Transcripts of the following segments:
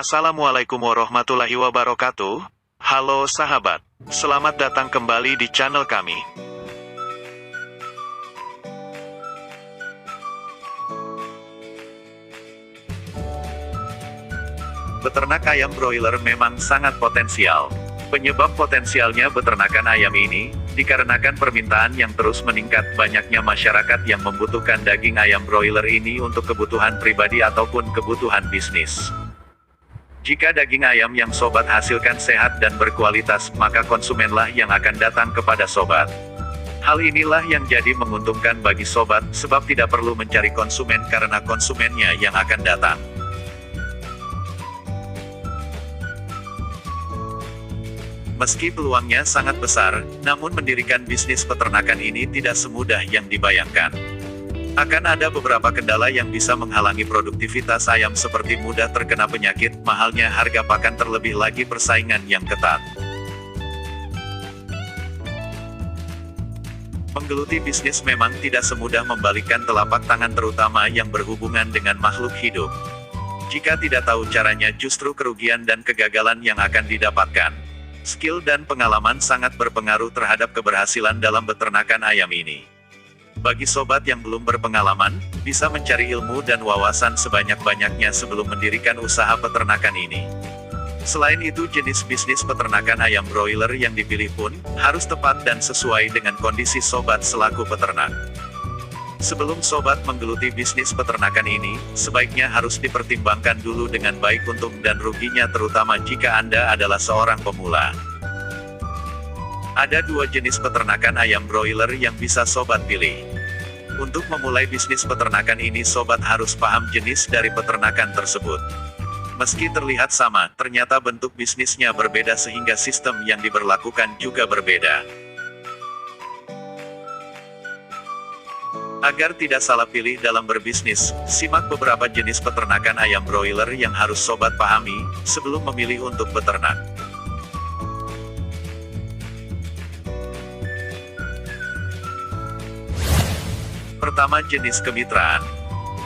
Assalamualaikum warahmatullahi wabarakatuh. Halo sahabat, selamat datang kembali di channel kami. Beternak ayam broiler memang sangat potensial. Penyebab potensialnya beternakan ayam ini, dikarenakan permintaan yang terus meningkat, banyaknya masyarakat yang membutuhkan daging ayam broiler ini untuk kebutuhan pribadi ataupun kebutuhan bisnis. Jika daging ayam yang sobat hasilkan sehat dan berkualitas, maka konsumenlah yang akan datang kepada sobat. Hal inilah yang jadi menguntungkan bagi sobat, sebab tidak perlu mencari konsumen karena konsumennya yang akan datang. Meski peluangnya sangat besar, namun mendirikan bisnis peternakan ini tidak semudah yang dibayangkan. Akan ada beberapa kendala yang bisa menghalangi produktivitas ayam seperti mudah terkena penyakit, mahalnya harga pakan, terlebih lagi persaingan yang ketat. Menggeluti bisnis memang tidak semudah membalikkan telapak tangan, terutama yang berhubungan dengan makhluk hidup. Jika tidak tahu caranya, justru kerugian dan kegagalan yang akan didapatkan. Skill dan pengalaman sangat berpengaruh terhadap keberhasilan dalam beternakan ayam ini. Bagi sobat yang belum berpengalaman, bisa mencari ilmu dan wawasan sebanyak-banyaknya sebelum mendirikan usaha peternakan ini. Selain itu, jenis bisnis peternakan ayam broiler yang dipilih pun harus tepat dan sesuai dengan kondisi sobat selaku peternak. Sebelum sobat menggeluti bisnis peternakan ini, sebaiknya harus dipertimbangkan dulu dengan baik untung dan ruginya, terutama jika Anda adalah seorang pemula. Ada dua jenis peternakan ayam broiler yang bisa sobat pilih. Untuk memulai bisnis peternakan ini, sobat harus paham jenis dari peternakan tersebut. Meski terlihat sama, ternyata bentuk bisnisnya berbeda sehingga sistem yang diberlakukan juga berbeda. Agar tidak salah pilih dalam berbisnis, simak beberapa jenis peternakan ayam broiler yang harus sobat pahami sebelum memilih untuk beternak. Pertama, jenis kemitraan.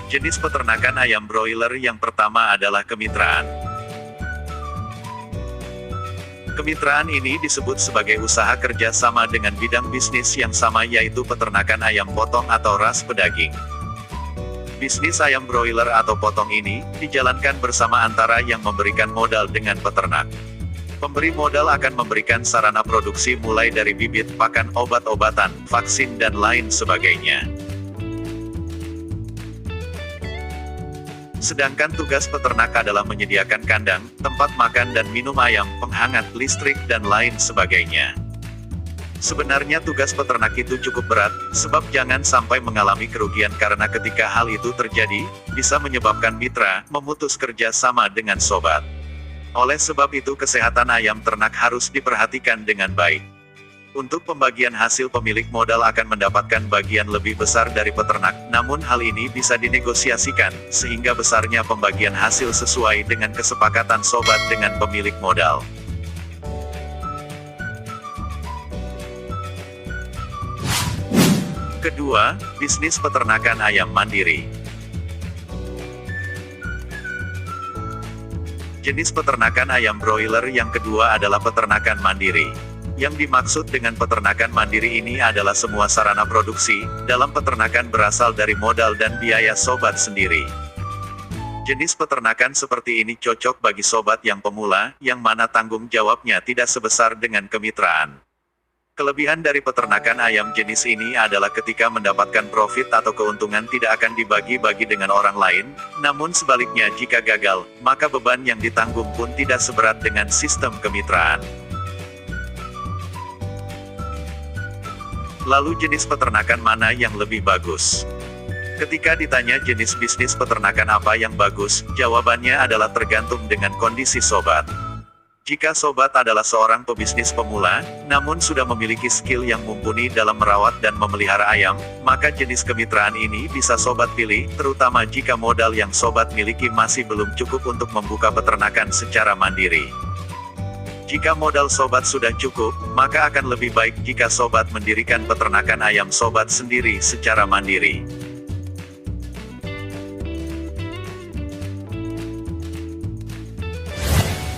Jenis peternakan ayam broiler yang pertama adalah kemitraan. Kemitraan ini disebut sebagai usaha kerja sama dengan bidang bisnis yang sama, yaitu peternakan ayam potong atau ras pedaging. Bisnis ayam broiler atau potong ini dijalankan bersama antara yang memberikan modal dengan peternak. Pemberi modal akan memberikan sarana produksi mulai dari bibit, pakan, obat-obatan, vaksin, dan lain sebagainya. Sedangkan tugas peternak adalah menyediakan kandang, tempat makan dan minum ayam, penghangat, listrik, dan lain sebagainya. Sebenarnya tugas peternak itu cukup berat, sebab jangan sampai mengalami kerugian karena ketika hal itu terjadi, bisa menyebabkan mitra memutus kerja sama dengan sobat. Oleh sebab itu, kesehatan ayam ternak harus diperhatikan dengan baik. Untuk pembagian hasil, pemilik modal akan mendapatkan bagian lebih besar dari peternak, namun hal ini bisa dinegosiasikan, sehingga besarnya pembagian hasil sesuai dengan kesepakatan sobat dengan pemilik modal. Kedua, bisnis peternakan ayam mandiri. Jenis peternakan ayam broiler yang kedua adalah peternakan mandiri. Yang dimaksud dengan peternakan mandiri ini adalah semua sarana produksi dalam peternakan berasal dari modal dan biaya sobat sendiri. Jenis peternakan seperti ini cocok bagi sobat yang pemula, yang mana tanggung jawabnya tidak sebesar dengan kemitraan. Kelebihan dari peternakan ayam jenis ini adalah ketika mendapatkan profit atau keuntungan tidak akan dibagi-bagi dengan orang lain, namun sebaliknya jika gagal, maka beban yang ditanggung pun tidak seberat dengan sistem kemitraan. Lalu jenis peternakan mana yang lebih bagus? Ketika ditanya jenis bisnis peternakan apa yang bagus, jawabannya adalah tergantung dengan kondisi sobat. Jika sobat adalah seorang pebisnis pemula, namun sudah memiliki skill yang mumpuni dalam merawat dan memelihara ayam, maka jenis kemitraan ini bisa sobat pilih, terutama jika modal yang sobat miliki masih belum cukup untuk membuka peternakan secara mandiri. Jika modal sobat sudah cukup, maka akan lebih baik jika sobat mendirikan peternakan ayam sobat sendiri secara mandiri.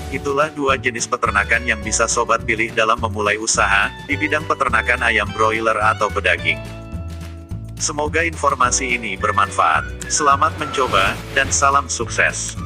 Itulah dua jenis peternakan yang bisa sobat pilih dalam memulai usaha di bidang peternakan ayam broiler atau pedaging. Semoga informasi ini bermanfaat. Selamat mencoba, dan salam sukses.